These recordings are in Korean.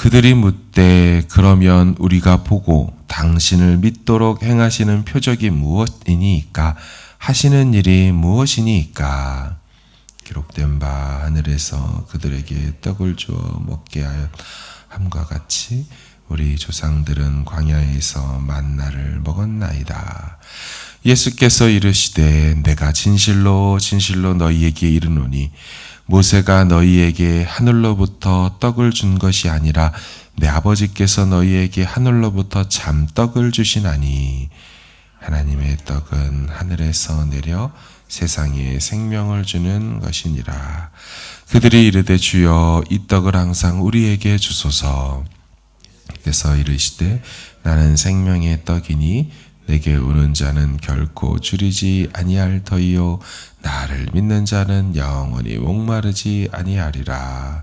그들이 묻되 그러면 우리가 보고 당신을 믿도록 행하시는 표적이 무엇이니까 하시는 일이 무엇이니까. 기록된 바 하늘에서 그들에게 떡을 주어 먹게 함과 같이 우리 조상들은 광야에서 만나를 먹었나이다. 예수께서 이르시되 내가 진실로 진실로 너희에게 이르노니 모세가 너희에게 하늘로부터 떡을 준 것이 아니라 내 아버지께서 너희에게 하늘로부터 잠떡을 주시나니 하나님의 떡은 하늘에서 내려 세상에 생명을 주는 것이니라. 그들이 이르되 주여 이 떡을 항상 우리에게 주소서. 그래서 이르시되 나는 생명의 떡이니 내게 오는 자는 결코 줄이지 아니할 터이요 나를 믿는 자는 영원히 목마르지 아니하리라.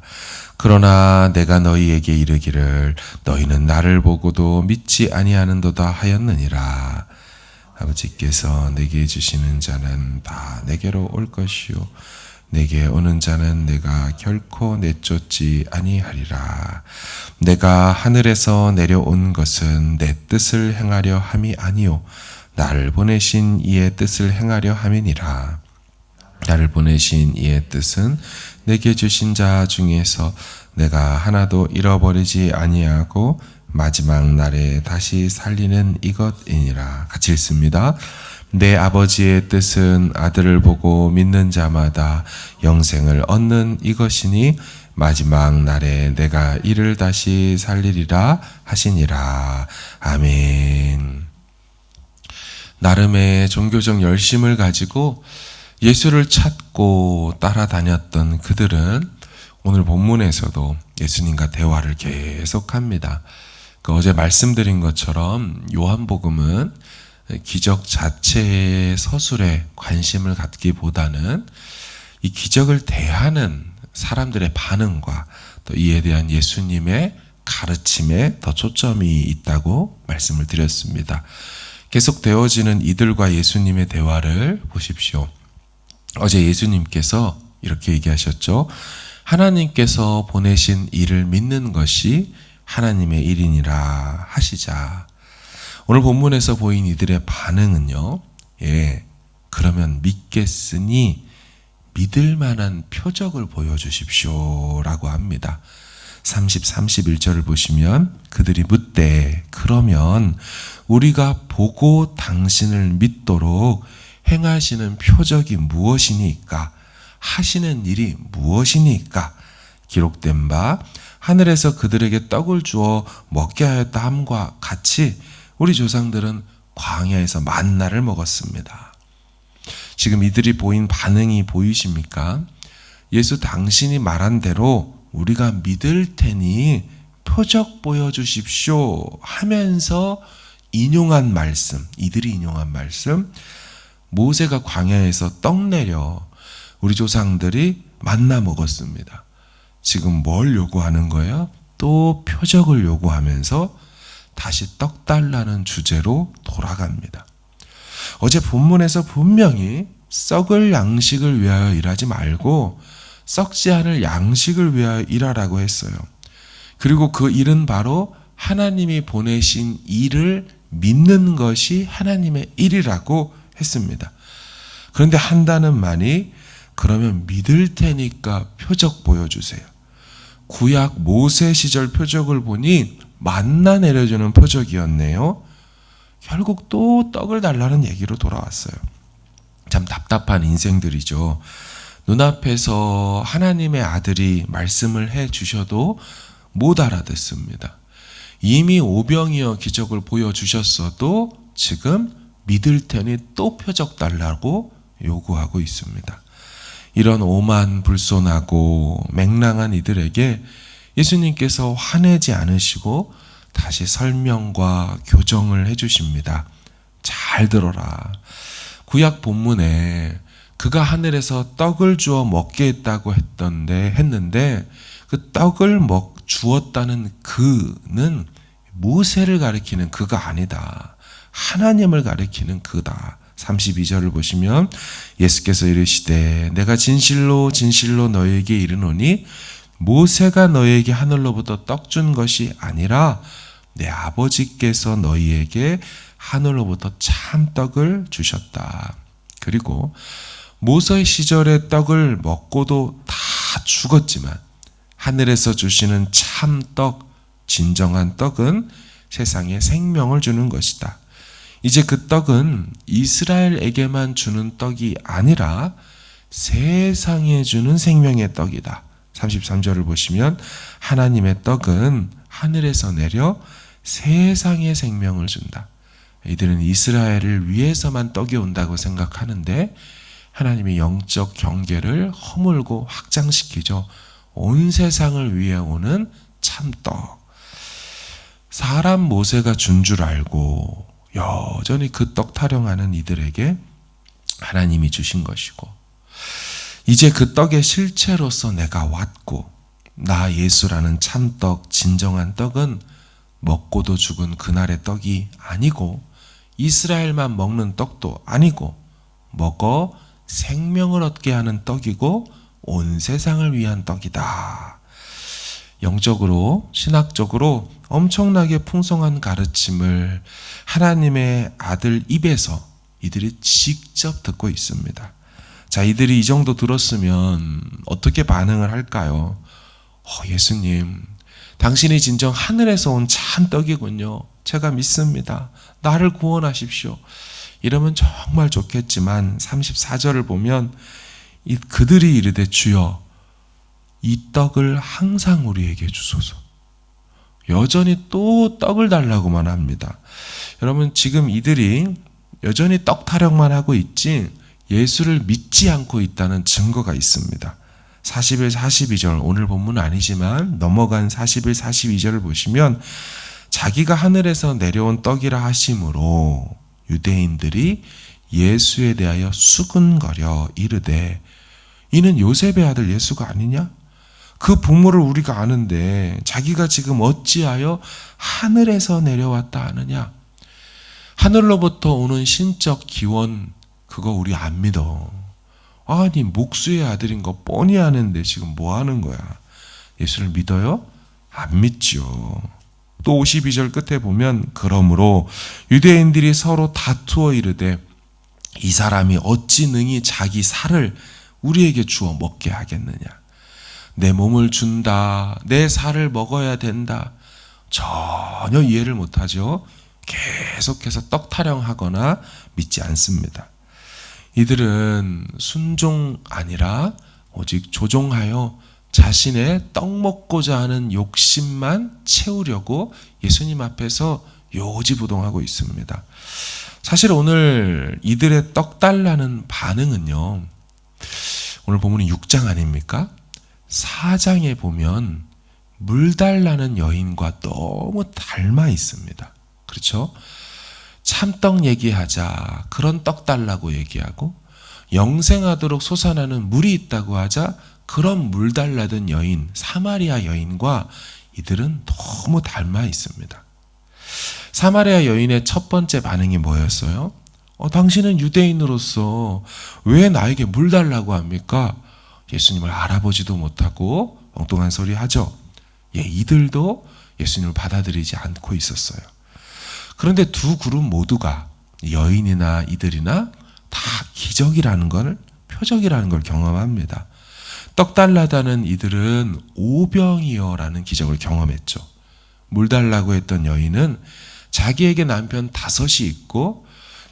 그러나 내가 너희에게 이르기를 너희는 나를 보고도 믿지 아니하는도다 하였느니라. 아버지께서 내게 주시는 자는 다 내게로 올 것이요 내게 오는 자는 내가 결코 내쫓지 아니하리라. 내가 하늘에서 내려온 것은 내 뜻을 행하려 함이 아니요 나를 보내신 이의 뜻을 행하려 함이니라. 나를 보내신 이의 뜻은 내게 주신 자 중에서 내가 하나도 잃어버리지 아니하고 마지막 날에 다시 살리는 이것이니라. 같이 읽습니다. 내 아버지의 뜻은 아들을 보고 믿는 자마다 영생을 얻는 이것이니 마지막 날에 내가 이를 다시 살리리라 하시니라. 아멘. 나름의 종교적 열심을 가지고 예수를 찾고 따라다녔던 그들은 오늘 본문에서도 예수님과 대화를 계속합니다. 어제 말씀드린 것처럼 요한복음은 기적 자체의 서술에 관심을 갖기보다는 이 기적을 대하는 사람들의 반응과 또 이에 대한 예수님의 가르침에 더 초점이 있다고 말씀을 드렸습니다. 계속 되어지는 이들과 예수님의 대화를 보십시오. 어제 예수님께서 이렇게 얘기하셨죠. 하나님께서 보내신 이를 믿는 것이 하나님의 일이니라 하시자. 오늘 본문에서 보인 이들의 반응은요. 그러면 믿겠으니 믿을 만한 표적을 보여주십시오 라고 합니다. 30, 31절을 보시면 그들이 묻되 그러면 우리가 보고 당신을 믿도록 행하시는 표적이 무엇이니까 하시는 일이 무엇이니까 기록된 바 하늘에서 그들에게 떡을 주어 먹게 하였다 함과 같이 우리 조상들은 광야에서 만나를 먹었습니다. 지금 이들이 보인 반응이 보이십니까? 예수 당신이 말한 대로 우리가 믿을 테니 표적 보여주십시오 하면서 인용한 말씀, 이들이 인용한 말씀, 모세가 광야에서 떡 내려 우리 조상들이 만나 먹었습니다. 지금 뭘 요구하는 거예요? 또 표적을 요구하면서 다시 떡 달라는 주제로 돌아갑니다. 어제 본문에서 분명히 썩을 양식을 위하여 일하지 말고 썩지 않을 양식을 위하여 일하라고 했어요. 그리고 그 일은 바로 하나님이 보내신 일을 믿는 것이 하나님의 일이라고 했습니다. 그런데 한다는 말이 그러면 믿을 테니까 표적 보여주세요. 구약 모세 시절 표적을 보니 만나 내려주는 표적이었네요. 결국 또 떡을 달라는 얘기로 돌아왔어요. 참 답답한 인생들이죠. 눈앞에서 하나님의 아들이 말씀을 해 주셔도 못 알아듣습니다. 이미 오병이어 기적을 보여주셨어도 지금 믿을 테니 또 표적 달라고 요구하고 있습니다. 이런 오만불손하고 맹랑한 이들에게 예수님께서 화내지 않으시고 다시 설명과 교정을 해주십니다. 잘 들어라. 구약 본문에 그가 하늘에서 떡을 주어 먹게 했다고 했는데 그 떡을 주었다는 그는 모세를 가리키는 그가 아니다. 하나님을 가리키는 그다. 32절을 보시면 예수께서 이르시되 내가 진실로 진실로 너희에게 이르노니 모세가 너희에게 하늘로부터 떡 준 것이 아니라 내 아버지께서 너희에게 하늘로부터 참떡을 주셨다. 그리고 모세 시절의 떡을 먹고도 다 죽었지만 하늘에서 주시는 참떡, 진정한 떡은 세상에 생명을 주는 것이다. 이제 그 떡은 이스라엘에게만 주는 떡이 아니라 세상에 주는 생명의 떡이다. 33절을 보시면 하나님의 떡은 하늘에서 내려 세상에 생명을 준다. 이들은 이스라엘을 위해서만 떡이 온다고 생각하는데 하나님이 영적 경계를 허물고 확장시키죠. 온 세상을 위해 오는 참떡. 사람 모세가 준 줄 알고 여전히 그 떡 타령하는 이들에게 하나님이 주신 것이고, 이제 그 떡의 실체로서 내가 왔고, 나 예수라는 참떡, 진정한 떡은 먹고도 죽은 그날의 떡이 아니고 이스라엘만 먹는 떡도 아니고 먹어 생명을 얻게 하는 떡이고 온 세상을 위한 떡이다. 영적으로, 신학적으로 엄청나게 풍성한 가르침을 하나님의 아들 입에서 이들이 직접 듣고 있습니다. 자, 이들이 이 정도 들었으면 어떻게 반응을 할까요? 예수님, 당신이 진정 하늘에서 온 참 떡이군요. 제가 믿습니다. 나를 구원하십시오. 이러면 정말 좋겠지만 34절을 보면 그들이 이르되 주여 이 떡을 항상 우리에게 주소서. 여전히 또 떡을 달라고만 합니다. 여러분, 지금 이들이 여전히 떡 타령만 하고 있지 예수를 믿지 않고 있다는 증거가 있습니다. 41, 42절, 오늘 본문은 아니지만 넘어간 41, 42절을 보시면 자기가 하늘에서 내려온 떡이라 하심으로 유대인들이 예수에 대하여 수근거려 이르되 이는 요셉의 아들 예수가 아니냐? 그 부모를 우리가 아는데 자기가 지금 어찌하여 하늘에서 내려왔다 하느냐? 하늘로부터 오는 신적 기원, 그거 우리 안 믿어. 아니, 목수의 아들인 거 뻔히 아는데 지금 뭐 하는 거야? 예수를 믿어요? 안 믿죠. 또 52절 끝에 보면 그러므로 유대인들이 서로 다투어 이르되 이 사람이 어찌 능히 자기 살을 우리에게 주어 먹게 하겠느냐? 내 몸을 준다, 내 살을 먹어야 된다. 전혀 이해를 못하죠. 계속해서 떡 타령하거나 믿지 않습니다. 이들은 순종 아니라 오직 조종하여 자신의 떡 먹고자 하는 욕심만 채우려고 예수님 앞에서 요지부동하고 있습니다. 사실 오늘 이들의 떡 달라는 반응은요, 오늘 본문이 6장 아닙니까? 4장에 보면 물 달라는 여인과 너무 닮아 있습니다. 그렇죠? 참떡 얘기하자 그런 떡 달라고 얘기하고, 영생하도록 솟아나는 물이 있다고 하자 그런 물 달라던 여인, 사마리아 여인과 이들은 너무 닮아 있습니다. 사마리아 여인의 첫 번째 반응이 뭐였어요? 당신은 유대인으로서 왜 나에게 물 달라고 합니까? 예수님을 알아보지도 못하고 엉뚱한 소리 하죠. 이들도 예수님을 받아들이지 않고 있었어요. 그런데 두 그룹 모두가, 여인이나 이들이나 다 기적이라는 걸, 표적이라는 걸 경험합니다. 떡 달라다는 이들은 오병이어라는 기적을 경험했죠. 물 달라고 했던 여인은 자기에게 남편 5이 있고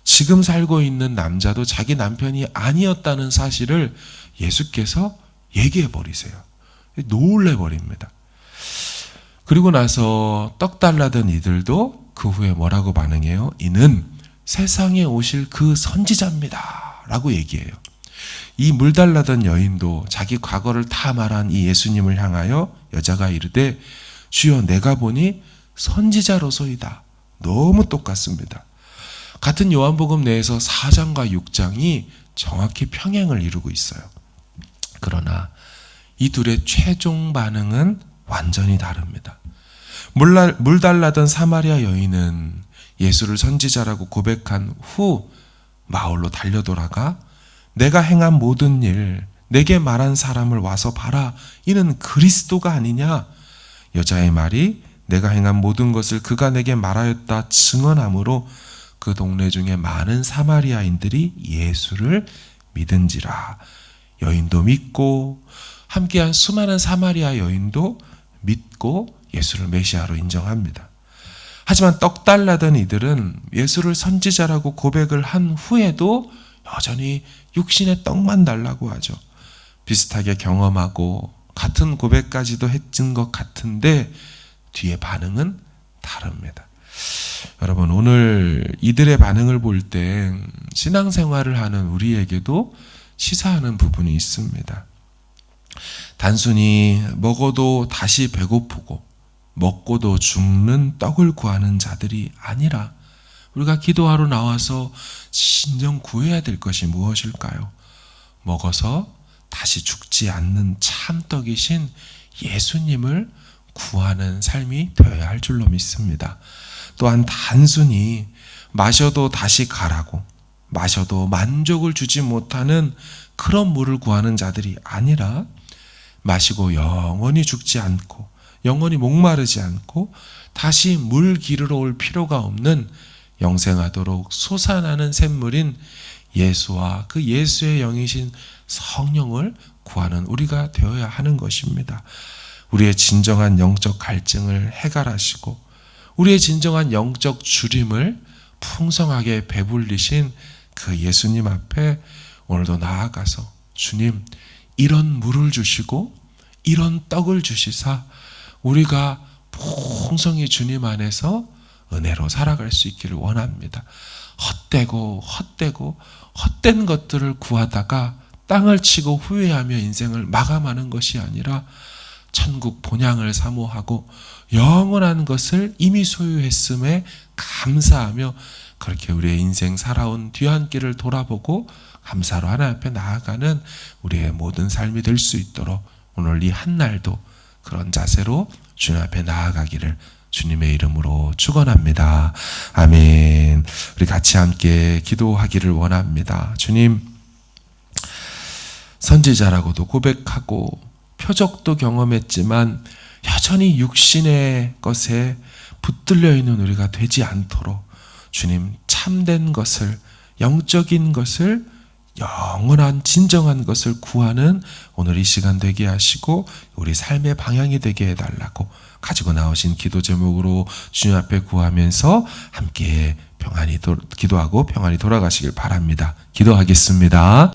지금 살고 있는 남자도 자기 남편이 아니었다는 사실을 예수께서 얘기해 버리세요. 놀래 버립니다. 그리고 나서 떡 달라던 이들도 그 후에 뭐라고 반응해요? 이는 세상에 오실 그 선지자입니다 라고 얘기해요. 이 물 달라던 여인도 자기 과거를 다 말한 이 예수님을 향하여 여자가 이르되 주여 내가 보니 선지자로소이다. 너무 똑같습니다. 같은 요한복음 내에서 4장과 6장이 정확히 평행을 이루고 있어요. 그러나 이 둘의 최종 반응은 완전히 다릅니다. 물 달라던 사마리아 여인은 예수를 선지자라고 고백한 후 마을로 달려돌아가 내가 행한 모든 일, 내게 말한 사람을 와서 봐라. 이는 그리스도가 아니냐? 여자의 말이 내가 행한 모든 것을 그가 내게 말하였다 증언하므로 그 동네 중에 많은 사마리아인들이 예수를 믿은지라. 여인도 믿고 함께한 수많은 사마리아 여인도 믿고 예수를 메시아로 인정합니다. 하지만 떡 달라던 이들은 예수를 선지자라고 고백을 한 후에도 여전히 육신의 떡만 달라고 하죠. 비슷하게 경험하고 같은 고백까지도 했던 것 같은데 뒤에 반응은 다릅니다. 여러분, 오늘 이들의 반응을 볼 때 신앙생활을 하는 우리에게도 시사하는 부분이 있습니다. 단순히 먹어도 다시 배고프고 먹고도 죽는 떡을 구하는 자들이 아니라 우리가 기도하러 나와서 진정 구해야 될 것이 무엇일까요? 먹어서 다시 죽지 않는 참떡이신 예수님을 구하는 삶이 되어야 할 줄로 믿습니다. 또한 단순히 마셔도 다시 가라고, 마셔도 만족을 주지 못하는 그런 물을 구하는 자들이 아니라 마시고 영원히 죽지 않고 영원히 목마르지 않고 다시 물 기르러 올 필요가 없는 영생하도록 솟아나는 샘물인 예수와 그 예수의 영이신 성령을 구하는 우리가 되어야 하는 것입니다. 우리의 진정한 영적 갈증을 해결하시고 우리의 진정한 영적 주림을 풍성하게 배불리신 그 예수님 앞에 오늘도 나아가서 주님, 이런 물을 주시고 이런 떡을 주시사 우리가 풍성히 주님 안에서 은혜로 살아갈 수 있기를 원합니다. 헛된 것들을 구하다가 땅을 치고 후회하며 인생을 마감하는 것이 아니라 천국 본향을 사모하고 영원한 것을 이미 소유했음에 감사하며 그렇게 우리의 인생 살아온 뒤안길을 돌아보고 감사로 하나님 앞에 나아가는 우리의 모든 삶이 될 수 있도록 오늘 이 한날도 그런 자세로 주님 앞에 나아가기를 주님의 이름으로 축원합니다. 아멘. 우리 같이 함께 기도하기를 원합니다. 주님, 선지자라고도 고백하고 표적도 경험했지만 여전히 육신의 것에 붙들려 있는 우리가 되지 않도록 주님, 참된 것을, 영적인 것을, 영원한 진정한 것을 구하는 오늘 이 시간 되게 하시고 우리 삶의 방향이 되게 해달라고 가지고 나오신 기도 제목으로 주님 앞에 구하면서 함께 기도하고 평안히 돌아가시길 바랍니다. 기도하겠습니다.